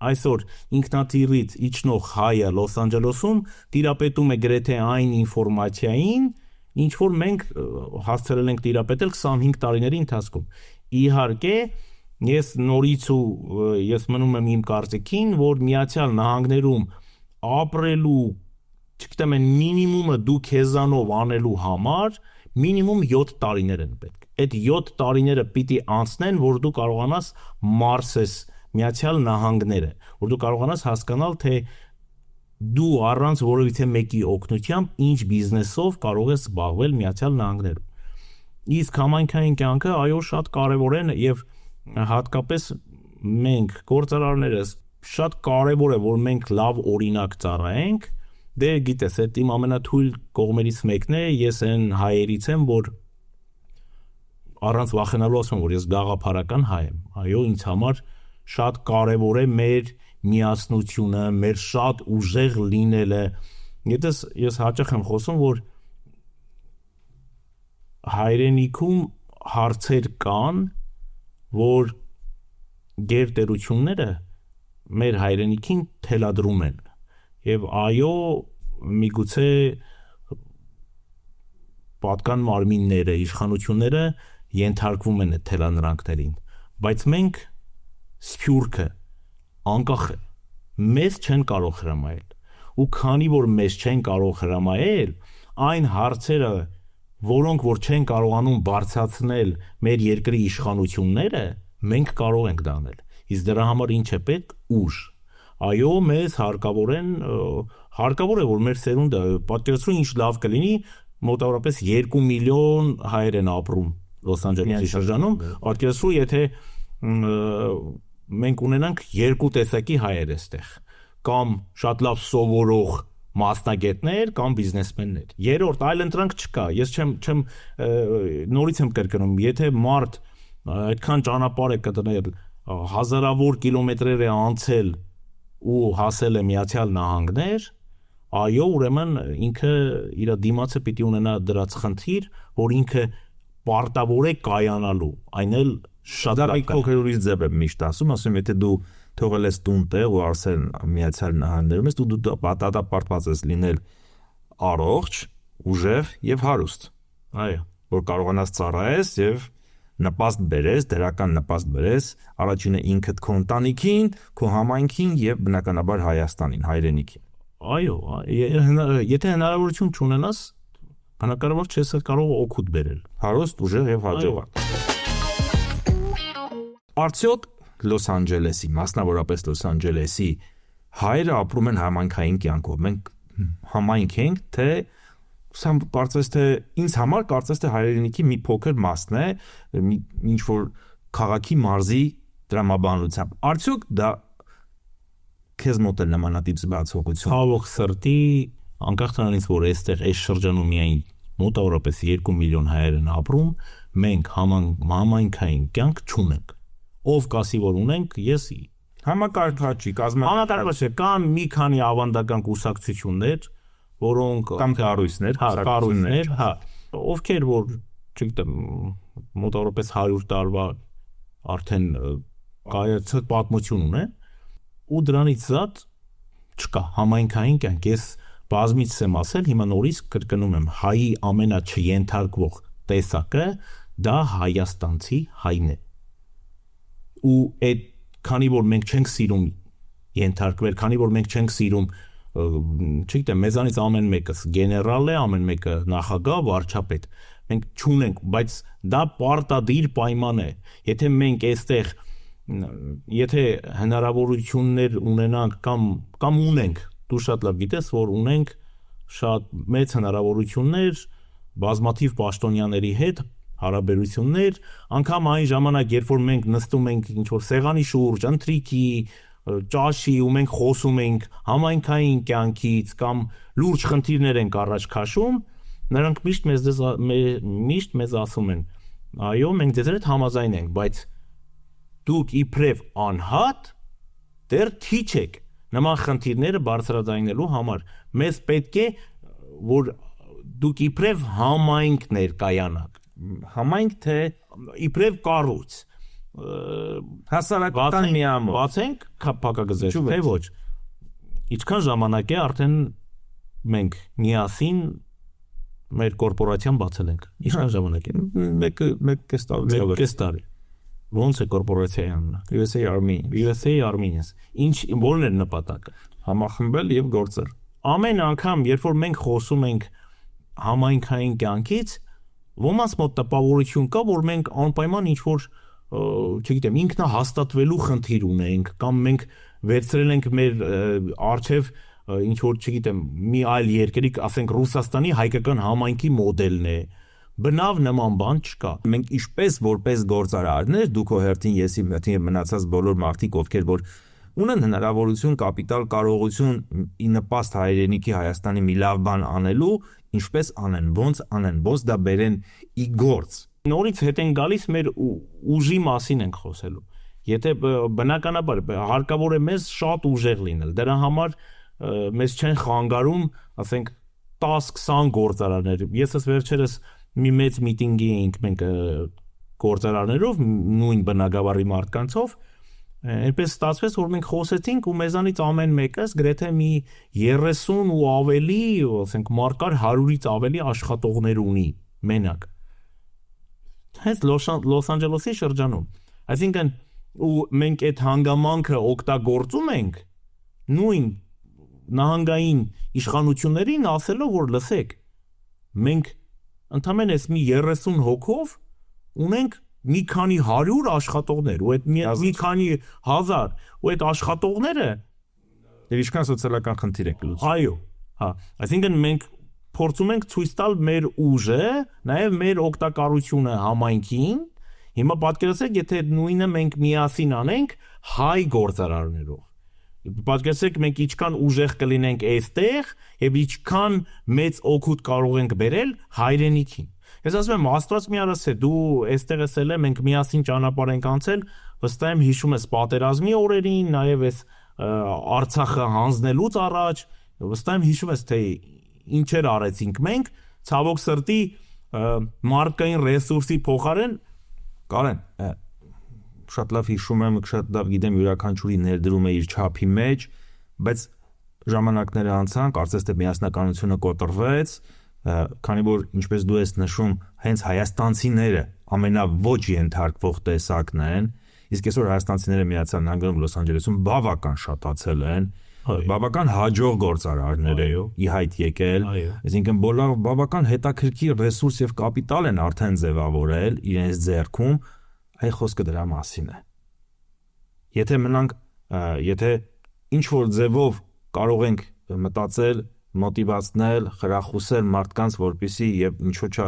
այսօր ինքնաթիռից իջնող հայը Լոս Անջելեսում տիրապետում է գրեթե այն ինֆորմացիային, ինչ որ մենք հասցրել ենք տիրապետել 25 տարիների ընթացքում։ Իհարկե, ես նորից ես մնում եմ իմ կարծիքին, որ Միացյալ Նահանգներում ապրելու, չգիտեմ, այն մինիմումը դու քեզանով անելու համար մինիմում 7 տարիներ են պետք։ Այդ 7 տարիները պիտի անցնեն, որ դու կարողանաս մարսես Միացյալ Նահանգները, որ դու կարողանաս հասկանալ, թե դու առանց որևիցե մեկի օգնությամբ ինչ բիզնեսով կարող ես զբաղվել Միացյալ Նահանգներում։ Իսկ համայնքային կյանքը, այո, շատ կարևոր են եւ հատկապես մենք գործարարներս շատ կարևոր է, որ մենք լավ օրինակ ծառայենք։ Դե գիտես, այդ իմ ամենաթույլ կողմերից մեկն է, ես այն հայերից եմ, որ առանց վախենալու ասում եմ, որ ես գաղափարական հայ եմ։ Այո, ինձ համար շատ կարևոր է մեր միասնությունը, մեր շատ ուժեղ լինելը։ Ես հաճախ եմ խոսում, որ հայրենիքում հարցեր կան, որ գերտերությունները մեր հայրենիքին թելադրում են։ Եվ այո, միգուցե պատկան մարմինները, իշխանությունները ենթարկվում են այդ թելանրանքներին, բայց մենք սփյուռքը անկախ է, մեզ չեն կարող հրամայել, ու քանի որ մեզ չեն կարող հրամայել, այն հարցերը, որոնք որ չեն կարողանում բարձրացնել մեր երկրի իշխանությունները, մենք կարող ենք դա անել։ Իսկ դրա համար ինչ է պետք՝ ուժ։ Այո, մեզ հարկավոր է, որ մեր սերունդը պատկերացրու ինչ լավ կլինի, մոտավորապես 2 միլիոն հայեր են ապրում Լոս Անջելեսի շրջանում, պատկերացրու, եթե մենք ունենանք 2 տեսակի հայեր այստեղ, կամ շատ լավ սովորող մասնագետներ կամ բիզնեսմեններ։ Երրորդ այլընտրանք չկա։ Ես չեմ նորից եմ կրկնում, եթե մարդ այդքան ճանապարհ է կտրել, հազարավոր կիլոմետրեր է անցել ու հասել է Միացյալ Նահանգներ, այո, ուրեմն ինքը իր դիմացը պիտի ունենա դրած խնդիր, որ ինքը պարտավոր է կայանալու, այն էլ շատ փոքր ձև եմ միշտ ասում, եթե դու թողել ես տուն տեղ ու արսել Միացյալ Նահանգներում ես, դու պատատապարտված ես լինել առողջ, ուժեղ եւ հարուստ։ Այո, որ կարողանաս ծառայես եւ նպաստ բերես, դրական նպաստ բերես, առաջինը ինքդ քո ընտանիքին, քո համայնքին եւ բնականաբար Հայաստանին, հայրենիքին։ Այո, եթե հնարավորություն չունենաս, բնականաբար չես կարող օգուտ բերել։ Հարուստ, ուժեղ եւ հաջողակ։ Արդյոք Լոս Անջելեսի, մասնավորապես Լոս Անջելեսի հայերը ապրում են համայնքային կյանքով։ Մենք համայնք ենք, թե սա կարծես թե ինձ համար կարծես թե հայրենիքի մի փոքր մասն է, ինչ որ քաղաքի մարզի տրամաբանությամբ։ Արդյոք դա քեզ մոտ է նմանատիպ զգացողություն։ Ցավոք սրտի, անկախ նրանից, որ այստեղ այս շրջանում միայն մոտավորապես 2 միլիոն հայեր են ապրում, մենք համայնքային կյանք չունենք։ Ով կասի, որ ունենք, ես համակարգչի, համակարգչի կան մի քանի ավանդական կուսակցություններ, որոնք կամ կառույցներ, ովքեր որ, չգիտեմ, մոտավորապես 100 տարվա արդեն կայացած պատմություն ունեն, ու դրանից զատ չկա համայնքային կյանք։ Ես բազմիցս եմ ասել, հիմա նորից կրկնում եմ, հայի ամենաչենթարկվող տեսակը դա հայաստանցի հայն է։ Ու այդ քանի որ մենք չենք սիրում ենթարկվել, քանի որ մենք չենք սիրում, չգիտեմ, մեզանից ամեն մեկս գեներալ է, ամեն մեկը նախագահ, վարչապետ, մենք չունենք, բայց դա պարտադիր պայման է։ Եթե մենք այստեղ, եթե հնարավորություններ ունենանք կամ ունենք, դու շատ լավ գիտես, որ ունենք շատ մեծ հնարավորություններ բազմաթիվ պաշտոնյաների հետ հարաբերություններ, անգամ այն ժամանակ, երբ որ մենք նստում ենք ինչ-որ սեղանի շուրջ, ընթրիքի, ճաշի ու մենք խոսում ենք համայնքային կյանքից կամ լուրջ խնդիրներ ենք առաջ քաշում, նրանք միշտ մեզ ասում են, այո, մենք ձեզ հետ համաձայն ենք, բայց դուք իբրև անհատ դեռ թիչ եք նման խնդիրները բարձրաձայնելու համար։ Մեզ պետք է, որ դուք իբրև համայնք ներկայանաք, համայնք թե իբրև կառույց, հասարակական միամոտ բացենք փակագծեր, Չու թե ոչ։ ոչ։ Ինչքան ժամանակ է արդեն մենք միասին մեր կորպորացիան բացել ենք։ Ինչքան ժամանակ է։ մեկ կես տարի Կես տարի։ Ոնց է կորպորացիայի անունը։ USA Army USA Armenians։ Ինչ որն է նպատակը։ համախմբել եւ գործել Ամեն անգամ, երբ որ մենք խոսում ենք համայնքային կյանքից, ոմանց մոտ տպավորություն կա, որ մենք անպայման ինչ որ, չգիտեմ, ինքնահաստատվելու խնդիր ունենք, կամ մենք վերցրել ենք մեր արչև ինչ որ, չգիտեմ, մի այլ երկրի, ասենք Ռուսաստանի հայկական համայնքի մոդելն է։ Բնավ նման բան չկա։ մենք ինչպես որպես գործարարներ դու քո հերթին եսի հերթին եւ մնացած բոլոր մարդիկ ովքեր որ ունեն հնարավորություն կապիտալ կարողություն ի նպաստ հայրենիքի Հայաստանի մի լավ բան անելու ինչպես անեն ոնց դա բերեն ի գործ Նորից հետ են գալիս մեր ուժի մասին ենք խոսելու։ Եթե բնականաբար հարկավոր է մեզ շատ ուժեղ լինել, դրա համար մեզ չեն խանգարում, ասենք 10-20 գործարաններ։ Ես վերջերս մի մեծ միտինգի էինք մենք գործարաններով, նույն բնակավարի մարդկանցով, այնպես ստացվեց, որ մենք խոսեցինք ու մեզանից ամեն մեկս գրեթե մի 30 ու ավելի, ասենք մարկար 100-ից ավելի աշխատողներ ունի մենակ։ Հենց Լոս Անջելեսի շրջանում։ Այսինքն ու մենք այդ հանգամանքը օգտագործում ենք նույն նահանգային իշխանություններին ասելով, որ լսեք, մենք ընդհանրապես մի 30 հոգով ունենք մի քանի 100 աշխատողներ, ու այդ մի քանի հազար, ու այդ աշխատողները եւ ինչքան սոցիալական խնդիր եք լուծում։ Այո, հա, այսինքն մենք փորձում ենք ցույց տալ մեր ուժը, նաեւ մեր օգտակարությունը համայնքին։ Հիմա պատկերացրեք, եթե նույնը մենք միասին անենք հայ գործարարներով։ Պատկերացրեք, մենք ինչքան ուժեղ կլինենք այստեղ եւ ինչքան մեծ օգուտ կարող ենք բերել հայրենիքին։ Ես ասում եմ, Աստված մի արասե, դու այստեղ ես մենք միասին ճանապարհ ենք անցել, վստահ եմ հիշում ես պատերազմի օրերին, նաեւ այս Արցախը հանձնելուց առաջ, վստահ եմ հիշում ես, թե ինչեր արեցինք մենք, ցավոք սրտի մարդկային ռեսուրսի փոխարեն Կարեն, շատ լավ հիշում եմ, շատ լավ գիտեմ յուրաքանչյուրի ներդրումը իր չափի մեջ, բայց ժամանակները անցան, կարծես թե միասնականությունը կոտրվեց, քանի որ ինչպես դու ես նշում, հենց հայաստանցիները ամենաոչ ենթարկվող տեսակն են, իսկ այսօր հայաստանցիները Միացյալ Նահանգներում Լոս Անջելեսում բավական շատացել են, բավական հաջող գործարարներ ի հայտ եկել, այսինքն բոլոր բավական հետաքրքիր ռեսուրս եւ կապիտալ են արդեն ձևավորել իրենց ձեռքում, այ խոսքը դրա մասին է։ Եթե ինչ որ ձևով կարող ենք մտածել, մոտիվացնել, խրախուսել մարդկանց, որպեսզի եւ ինչու՞ չէ,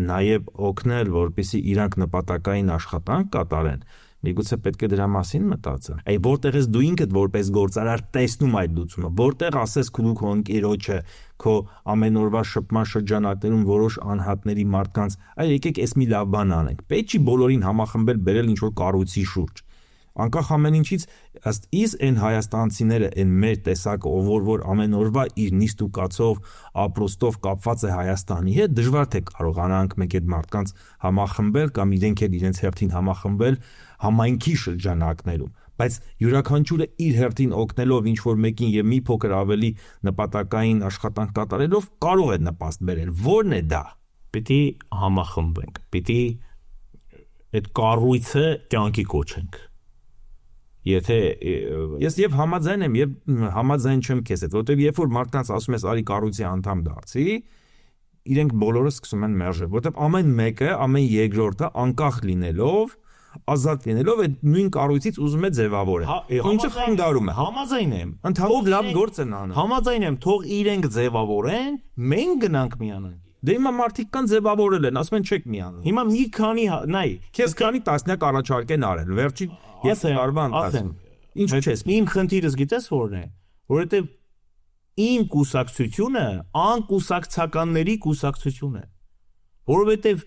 նաեւ օգնել, որպեսզի իրանք նպատակային աշխատանք կատարեն, միգուցե պետք է դրա մասին մտածել։ Այ որտեղ ես դու ինքդ որպես գործարար տեսնում այդ լուծումը, որտեղ ասես քո ընկերոջը, քո ամենօրվա շփման շրջանակներում որոշ անհատների մարդկանց, այ եկեք էս մի լավ բան անենք։ Պետք չի բոլորին համախմբել, բերել ինչ որ կառույցի շուրջ։ Անկախ ամեն ինչից, ըստ իս այն հայաստանցիները, այն մեր տեսակը, որ ամենօրվա իր նիստ ու կացով, ապրոստով կապված է Հայաստանի հետ, դժվար թե կարողանանք մենք այդ մարդկանց համախմբել կամ իրենք էլ իրենց հերթին համախմբել համայնքի շրջանակներում, բայց յուրաքանչյուրը իր հերթին օգնելով ինչ որ մեկին եւ մի փոքր ավելի նպատակային աշխատանք կատարելով կարող է նպաստ բերել։ Որն է դա։ Պիտի համախմբենք, պիտի այդ կառույցը կյանքի կոչենք։ Եթե ես եւ համաձայն եմ եւ համաձայն չեմ քեզ հետ, որովհետեւ երբ որ մարդկանց ասում ես արի կառույցի անդամ դարձի, իրենք բոլորը սկսում են մերժել, որովհետեւ ամեն մեկը, ամեն երկրորդը անկախ լինելով, ազատ լինելով այդ նույն կառույցից ուզում է ձևավորել։ Ինչը խանգարում է։ Համաձայն եմ։ Ընդհանուր լավ գործ են անում։ Համաձայն եմ, թող իրենք ձևավորեն, մենք գնանք միանանք։ Դե հիմա մարդիկ կան ձևավորել են, ասում են չեք միանում։ Հիմա մի քանի, նայ, քեզ քանի տասնյակ առաջարկ են արել, վերջին ես արվան, ասեմ։ Ինչ չես։ Իմ խնդիրս գիտես որն է, որովհետև իմ կուսակցությունը անկուսակցականների կուսակցություն է։ Որովհետև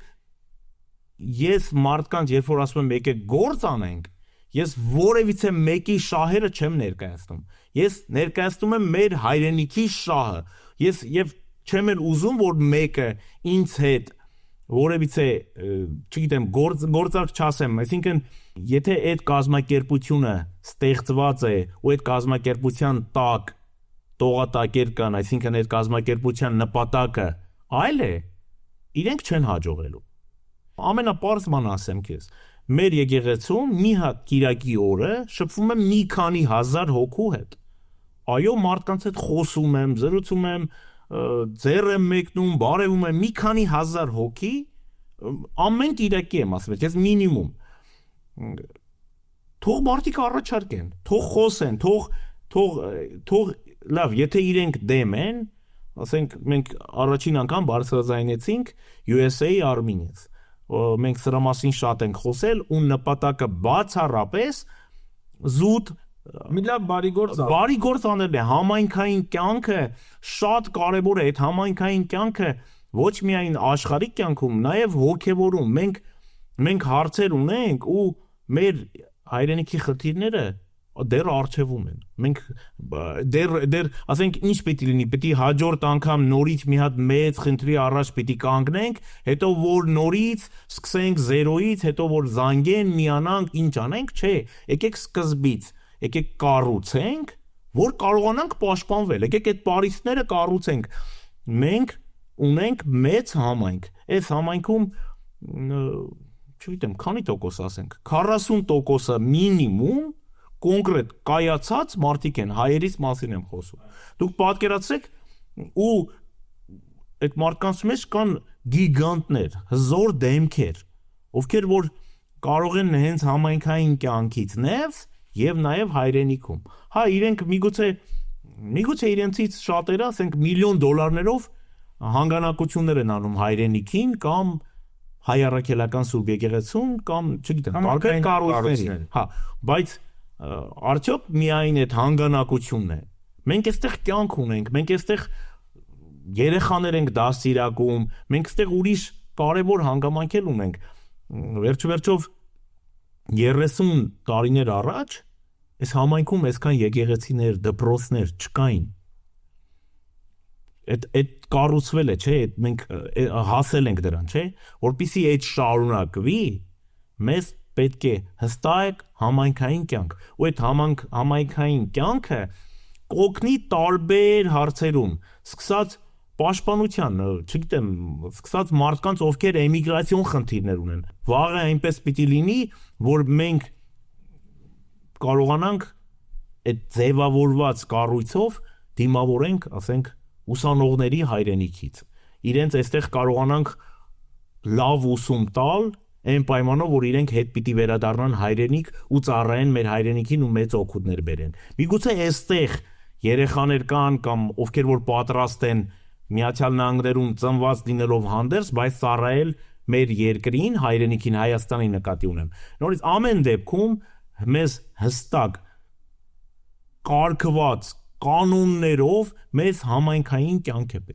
ես մարդկանց, երբ որ ասում եմ եկեք գործ անենք, ես որևիցե մեկի շահերը չեմ ներկայացնում։ Ես ներկայացնում եմ մեր հայրենիքի շահը։ Ես չեմ էլ ուզում, որ մեկը ինձ հետ որևիցե, չգիտեմ, գործարք չասեմ, այսինքն եթե այդ կազմակերպությունը ստեղծված է ու այդ կազմակերպության տակ տողատակեր կան, այսինքն այդ կազմակերպության նպատակը այլ է, իրենք չեն հաջողելու։ Ամենապարզ բանը ասեմ քեզ, մեր եկեղեցում մի հատ կիրակի օրը շփվում եմ մի քանի հազար հոգու հետ։ Այո, մարդկանց հետ խոսում եմ, զրուցում եմ, ձեռ եմ մեկնում, բարևում եմ, մի քանի հազար հոգի ամեն կիրակի եմ ասում, ես մինիմում։ Թող մարդիկ առաջարկեն, թող խոսեն, թող լավ, եթե իրենք դեմ են, ասենք մենք առաջին անգամ բարձրաձայնեցինք USA Armenians, մենք սրա մասին շատ ենք խոսել ու նպատակը բացառապես զուտ մի լավ բարի գործ անել է, համայնքային կյանքը շատ կարևոր է, այդ համայնքային կյանքը ոչ միայն աշխարհիկ կյանքում, նաև հոգևորում, մենք հարցեր ունենք ու մեր հայրենիքի խնդիրները դեռ առջևում են, մենք դեռ ասենք ինչ պետք է լինի, պետք է հաջորդ անգամ նորից մի հատ մեծ խնդրի առաջ պետք է կանգնենք, հետո որ նորից սկսենք զերոյից, հետո որ զանգեն, միանանք, ինչ անենք, չէ, եկեք սկզբից եկեք կառուցենք, որ կարողանանք պաշտպանվել, եկեք այդ պարիսպները կառուցենք, մենք ունենք մեծ համայնք, այս համայնքում, չգիտեմ, քանի տոկոս ասենք, 40%-ը մինիմում կոնկրետ կայացած մարդիկ են, հայերից մասին եմ խոսում, դուք պատկերացրեք ու այդ մարդկանց մեջ կան գիգանտներ, հզոր դեմքեր, ովքեր որ կարող են հենց համայնքային կյանքից և նաև հայրենիքում։ Հա, իրենք միգուցե իրենցից շատերը, ասենք $1 միլիոն հանգանակություններ են անում հայրենիքին կամ հայ առաքելական Սուրբ եկեղեցուն կամ, չգիտեմ, տարբեր կառույցներին։ Հա, բայց արդյոք միայն այդ հանգանակությունն է։ Մենք այստեղ կյանք ունենք, մենք այստեղ երեխաներ ենք դաստիարակում, մենք այստեղ ուրիշ կարևոր հանգամանքներ ունենք։ Վերջով 30 տարիներ առաջ այս համայնքում այսքան եկեղեցիներ, դպրոցներ չկային։ Այդ կառուցվել է, չէ, մենք հասել ենք դրան, չէ, որպեսզի այդ շարունակվի, մեզ պետք է հստակ համայնքային կյանք, ու այդ համայնքային կյանքը կօգնի տարբեր հարցերում, սկսած պաշտպանության, չգիտեմ, սկսած մարդկանց, ովքեր էմիգրացիոն խնդիրներ ունեն։ Վաղը այնպես պիտի լինի, որ մենք կարողանանք այդ ձևավորված կառույցով դիմավորենք, ասենք, ուսանողների հայրենիքից։ Իրենց այստեղ կարողանանք լավ ուսում տալ, այն պայմանով, որ իրենք հետ պիտի վերադառնան հայրենիք ու ծառայեն մեր հայրենիքին ու մեծ օգուտներ բերեն։ Միգուցե այստեղ երեխաներ կան կամ ովքեր որ պատրաստ են Միացյալ Նահանգներում ծնված լինելով հանդերձ, բայց ծառայել մեր երկրին, հայրենիքին, Հայաստանի նկատի ունեմ։ Նորից ամեն դեպքում մեզ հստակ կարգված կանոններով մեզ համայնքային կյանք է պետք։